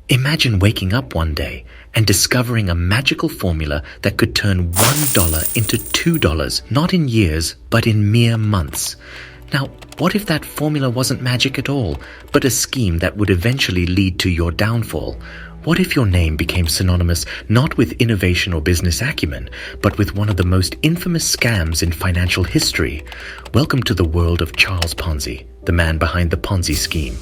Imagine waking up one day and discovering a magical formula that could turn $1 into $2, not in years, but in mere months. Now, what if that formula wasn't magic at all, but a scheme that would eventually lead to your downfall? What if your name became synonymous not with innovation or business acumen, but with one of the most infamous scams in financial history? Welcome to the world of Charles Ponzi, the man behind the Ponzi scheme.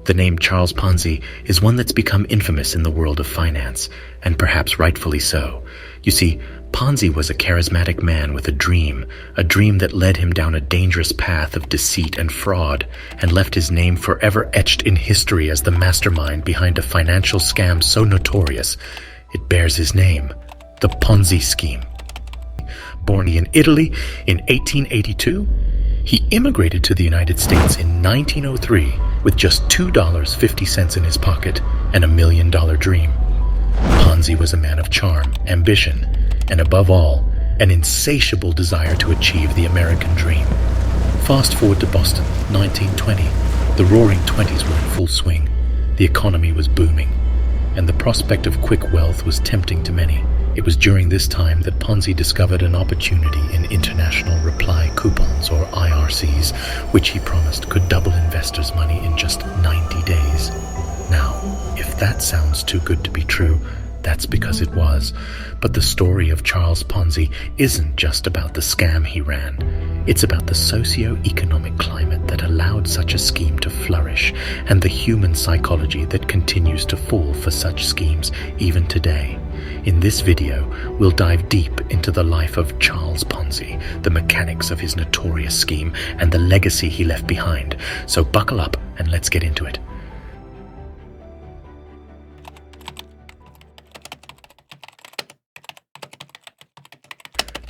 The name Charles Ponzi is one that's become infamous in the world of finance, and perhaps rightfully so. You see, Ponzi was a charismatic man with a dream that led him down a dangerous path of deceit and fraud, and left his name forever etched in history as the mastermind behind a financial scam so notorious it bears his name, the Ponzi Scheme. Born in Italy in 1882, he immigrated to the United States in 1903 with just $2.50 in his pocket and $1 million dream. Ponzi was a man of charm, ambition, and above all, an insatiable desire to achieve the American dream. Fast forward to Boston, 1920. The roaring 20s were in full swing. The economy was booming, and the prospect of quick wealth was tempting to many. It was during this time that Ponzi discovered an opportunity in international reply coupons, or IRCs, which he promised could double investors' money in just 90 days. Now, if that sounds too good to be true, that's because it was. But the story of Charles Ponzi isn't just about the scam he ran. It's about the socio-economic climate that allowed such a scheme to flourish, and the human psychology that continues to fall for such schemes even today. In this video, we'll dive deep into the life of Charles Ponzi, the mechanics of his notorious scheme, and the legacy he left behind. So buckle up and let's get into it.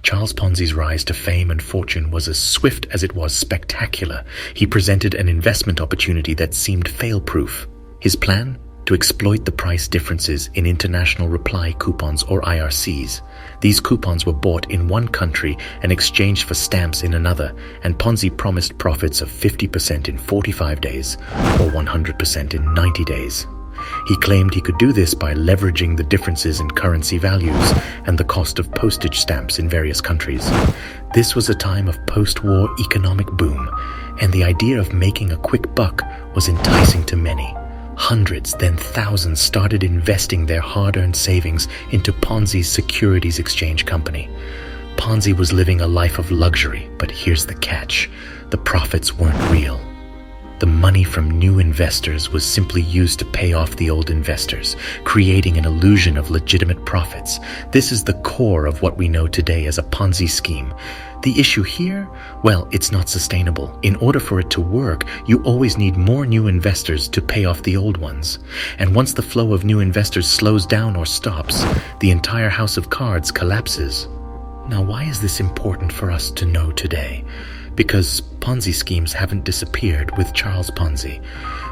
Charles Ponzi's rise to fame and fortune was as swift as it was spectacular. He presented an investment opportunity that seemed fail-proof. His plan? To exploit the price differences in international reply coupons, or IRCs. These coupons were bought in one country and exchanged for stamps in another, and Ponzi promised profits of 50% in 45 days or 100% in 90 days. He claimed he could do this by leveraging the differences in currency values and the cost of postage stamps in various countries. This was a time of post-war economic boom, and the idea of making a quick buck was enticing to many. Hundreds, then thousands, started investing their hard-earned savings into Ponzi's securities exchange company. Ponzi was living a life of luxury, but here's the catch: the profits weren't real. The money from new investors was simply used to pay off the old investors, creating an illusion of legitimate profits. This is the core of what we know today as a Ponzi scheme. The issue here? Well, it's not sustainable. In order for it to work, you always need more new investors to pay off the old ones. And once the flow of new investors slows down or stops, the entire house of cards collapses. Now, why is this important for us to know today? Because Ponzi schemes haven't disappeared with Charles Ponzi.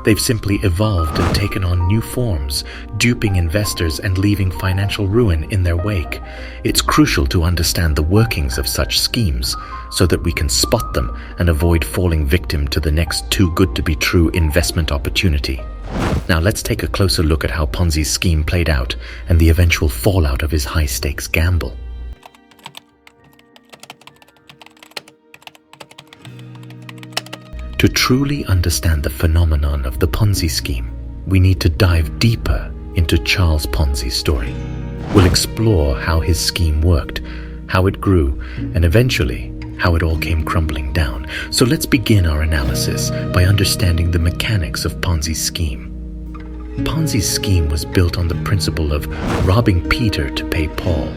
They've simply evolved and taken on new forms, duping investors and leaving financial ruin in their wake. It's crucial to understand the workings of such schemes so that we can spot them and avoid falling victim to the next too-good-to-be-true investment opportunity. Now let's take a closer look at how Ponzi's scheme played out and the eventual fallout of his high-stakes gamble. To truly understand the phenomenon of the Ponzi scheme, we need to dive deeper into Charles Ponzi's story. We'll explore how his scheme worked, how it grew, and eventually how it all came crumbling down. So let's begin our analysis by understanding the mechanics of Ponzi's scheme. Ponzi's scheme was built on the principle of robbing Peter to pay Paul.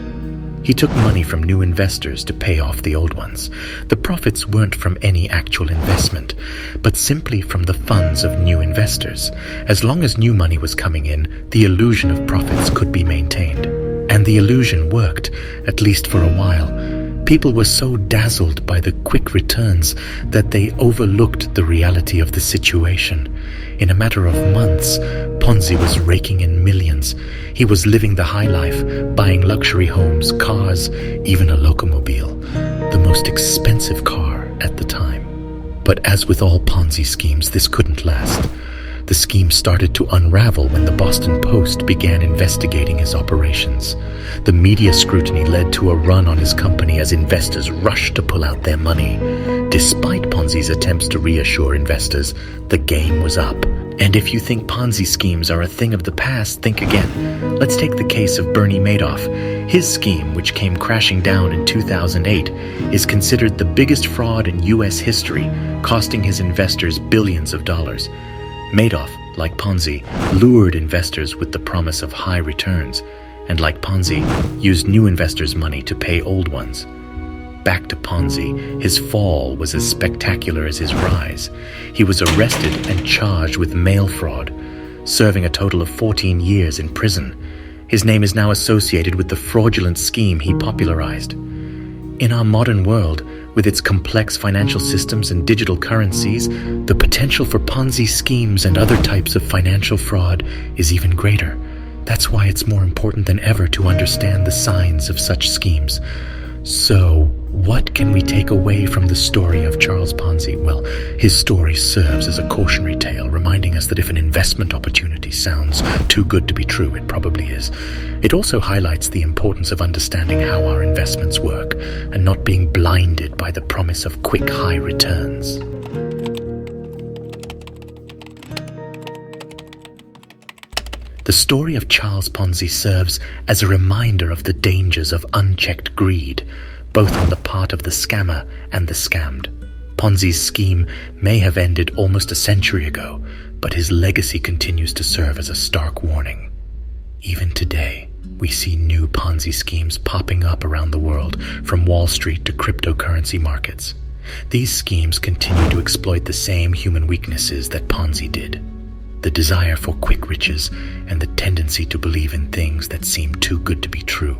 He took money from new investors to pay off the old ones. The profits weren't from any actual investment, but simply from the funds of new investors. As long as new money was coming in, the illusion of profits could be maintained. And the illusion worked, at least for a while. People were so dazzled by the quick returns that they overlooked the reality of the situation. In a matter of months, Ponzi was raking in millions. He was living the high life, buying luxury homes, cars, even a locomobile, the most expensive car at the time. But as with all Ponzi schemes, this couldn't last. The scheme started to unravel when the Boston Post began investigating his operations. The media scrutiny led to a run on his company as investors rushed to pull out their money. Despite Ponzi's attempts to reassure investors, the game was up. And if you think Ponzi schemes are a thing of the past, think again. Let's take the case of Bernie Madoff. His scheme, which came crashing down in 2008, is considered the biggest fraud in U.S. history, costing his investors billions of dollars. Madoff, like Ponzi, lured investors with the promise of high returns, and like Ponzi, used new investors' money to pay old ones. Back to Ponzi, his fall was as spectacular as his rise. He was arrested and charged with mail fraud, serving a total of 14 years in prison. His name is now associated with the fraudulent scheme he popularized. In our modern world, with its complex financial systems and digital currencies, the potential for Ponzi schemes and other types of financial fraud is even greater. That's why it's more important than ever to understand the signs of such schemes. So, what can we take away from the story of Charles Ponzi? Well, his story serves as a cautionary tale, reminding us that if an investment opportunity sounds too good to be true, it probably is. It also highlights the importance of understanding how our investments work and not being blinded by the promise of quick, high returns. The story of Charles Ponzi serves as a reminder of the dangers of unchecked greed, both on the part of the scammer and the scammed. Ponzi's scheme may have ended almost a century ago, but his legacy continues to serve as a stark warning. Even today, we see new Ponzi schemes popping up around the world, from Wall Street to cryptocurrency markets. These schemes continue to exploit the same human weaknesses that Ponzi did: the desire for quick riches and the tendency to believe in things that seem too good to be true.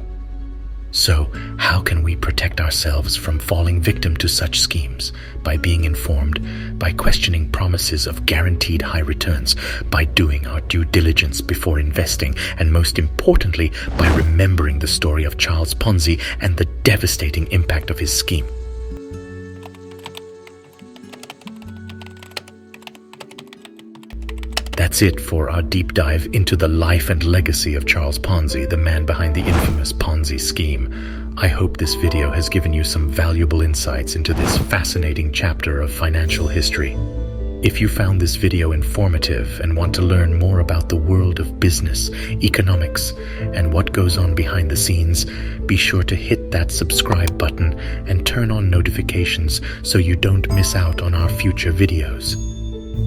So, how can we protect ourselves from falling victim to such schemes? By being informed, by questioning promises of guaranteed high returns, by doing our due diligence before investing, and most importantly, by remembering the story of Charles Ponzi and the devastating impact of his scheme. That's it for our deep dive into the life and legacy of Charles Ponzi, the man behind the infamous Ponzi scheme. I hope this video has given you some valuable insights into this fascinating chapter of financial history. If you found this video informative and want to learn more about the world of business, economics, and what goes on behind the scenes, be sure to hit that subscribe button and turn on notifications so you don't miss out on our future videos.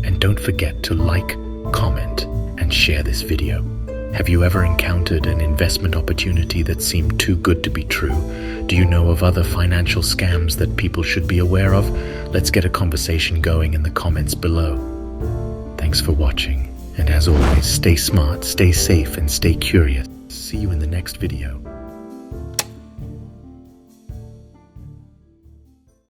And don't forget to like, comment, and share this video. Have you ever encountered an investment opportunity that seemed too good to be true? Do you know of other financial scams that people should be aware of? Let's get a conversation going in the comments below. Thanks for watching, and as always, stay smart, stay safe, and stay curious. See you in the next video.